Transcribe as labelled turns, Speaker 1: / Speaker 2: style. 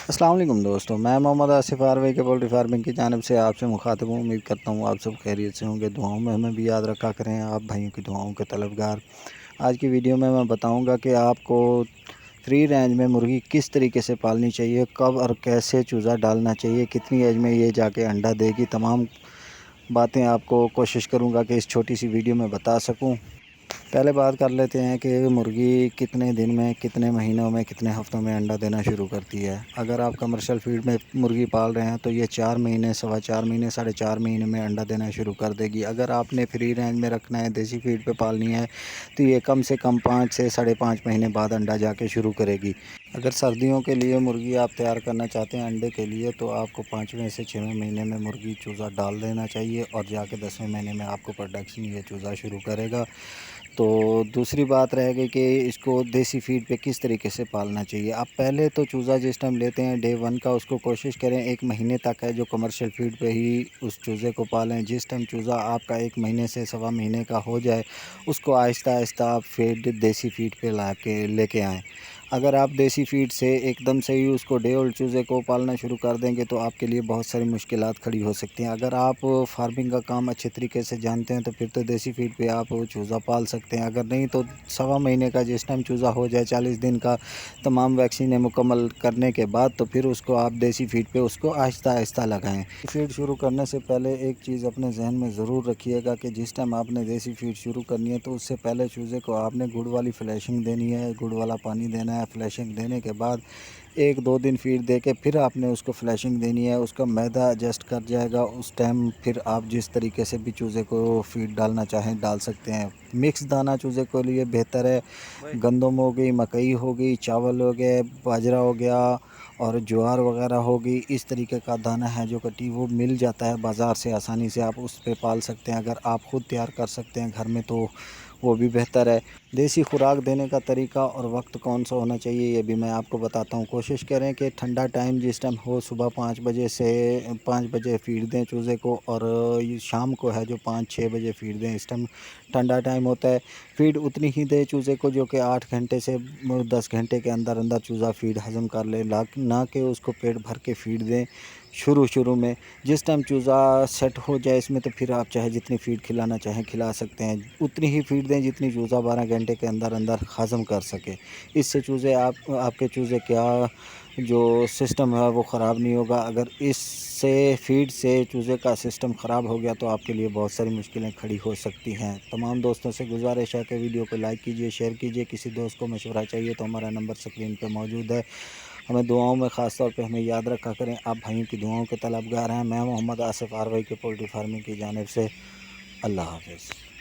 Speaker 1: अस्सलाम वालेकुम दोस्तों, मैं मोहम्मद आसिफ आरवाई के पोल्ट्री फार्मिंग की जानिब से आपसे मुखातिब हूँ। उम्मीद करता हूँ आप सब खैरियत से होंगे। दुआओं में हमें भी याद रखा करें, आप भाइयों की दुआओं के तलबगार। आज की वीडियो में मैं बताऊँगा कि आपको फ्री रेंज में मुर्गी किस तरीके से पालनी चाहिए, कब और कैसे चूज़ा डालना चाहिए, कितनी एज में ये जाके अंडा देगी, तमाम बातें आपको कोशिश करूँगा कि इस छोटी सी वीडियो में बता सकूँ। पहले बात कर लेते हैं कि मुर्गी कितने दिन में, कितने महीनों में, कितने हफ्तों में अंडा देना शुरू करती है। अगर आप कमर्शियल फीड में मुर्गी पाल रहे हैं तो ये 4 महीने, सवा 4 महीने, साढ़े 4 महीने में अंडा देना शुरू कर देगी। अगर आपने फ्री रेंज में रखना है, देसी फीड पे पालनी है, तो ये कम से कम 5 से साढ़े 5 महीने बाद अंडा जाके शुरू करेगी। अगर सर्दियों के लिए मुर्गी आप तैयार करना चाहते हैं अंडे के लिए, तो आपको 5वें से 6वें महीने में मुर्गी चूज़ा डाल देना चाहिए और जाके 10वें महीने में आपको प्रोडक्शन ये चूज़ा शुरू करेगा। तो दूसरी बात रह गई कि इसको देसी फीड पे किस तरीके से पालना चाहिए। आप पहले तो चूज़ा जिस टाइम लेते हैं डे 1 का, उसको कोशिश करें 1 महीने तक है जो कमर्शियल फीड पे ही उस चूज़े को पालें। जिस टाइम चूज़ा आपका 1 महीने से सवा महीने का हो जाए, उसको आहिस्ता आहिस्ता आप फीड देसी फीड पे ला के लेके आएँ। अगर आप देसी फीड से एकदम से ही उसको डे ओल्ड चूज़े को पालना शुरू कर देंगे तो आपके लिए बहुत सारी मुश्किलात खड़ी हो सकती हैं। अगर आप फार्मिंग का काम अच्छे तरीके से जानते हैं तो फिर तो देसी फीड पे आप चूज़ा पाल सकते हैं। अगर नहीं तो सवा महीने का जिस टाइम चूज़ा हो जाए, 40 दिन का तमाम वैक्सीनें मुकम्मल करने के बाद, तो फिर उसको आप देसी फीड पे उसको आहिस्ता आहिस्ता लगाएं। फीड शुरू करने से पहले एक चीज़ अपने जहन में ज़रूर रखिएगा कि जिस टाइम आपने देसी फीड शुरू करनी है तो उससे पहले चूज़े को आपने गुड़ वाली फ्लैशिंग देनी है, गुड़ वाला पानी देना है। फ्लैशिंग देने के बाद 1-2 दिन फीड दे के फिर आपने उसको फ्लैशिंग देनी है। उसका मैदा एडजस्ट कर जाएगा, उस टाइम फिर आप जिस तरीके से भी चूज़े को फीड डालना चाहें डाल सकते हैं। मिक्स दाना चूज़े के लिए बेहतर है। गंदम हो गई, मकई हो गई, चावल हो गए, बाजरा हो गया और ज्वार वगैरह हो गई, इस तरीके का दाना है जो कटी वो मिल जाता है बाज़ार से आसानी से, आप उस पे पाल सकते हैं। अगर आप ख़ुद तैयार कर सकते हैं घर में तो वो भी बेहतर है। देसी खुराक देने का तरीका और वक्त कौन सा होना चाहिए ये भी मैं आपको बताता हूँ। कोशिश करें कि ठंडा टाइम जिस टाइम हो, सुबह 5 बजे से 5 बजे फीड दें चूज़े को, और ये शाम को है जो 5-6 बजे फीड दें। इस टाइम ठंडा टाइम होता है। फीड उतनी ही दें चूज़े को जो कि 8 घंटे से 10 घंटे के अंदर अंदर चूज़ा फीड हज़म कर ले, ना कि उसको पेट भर के फीड दें शुरू में। जिस टाइम चूज़ा सेट हो जाए इसमें तो फिर आप चाहे जितनी फ़ीड खिलाना चाहें खिला सकते हैं। उतनी ही फ़ीड दें जितनी चूज़ा 12 घंटे के अंदर अंदर हज़म कर सके। इससे चूज़े आपके चूज़े क्या जो सिस्टम है वो ख़राब नहीं होगा। अगर इससे फ़ीड से चूज़े का सिस्टम ख़राब हो गया तो आपके लिए बहुत सारी मुश्किलें खड़ी हो सकती हैं। तमाम दोस्तों से गुजारिश है कि वीडियो को लाइक कीजिए, शेयर कीजिए। किसी दोस्त को मशवरा चाहिए तो हमारा नंबर स्क्रीन पर मौजूद है। हमें दुआओं में ख़ास तौर पे हमें याद रखा करें। आप भाइयों की दुआओं के तलबगार हैं। मैं मोहम्मद आसिफ आरवाई के पोल्ट्री फार्मिंग की जानिब से। अल्लाह हाफ़िज़।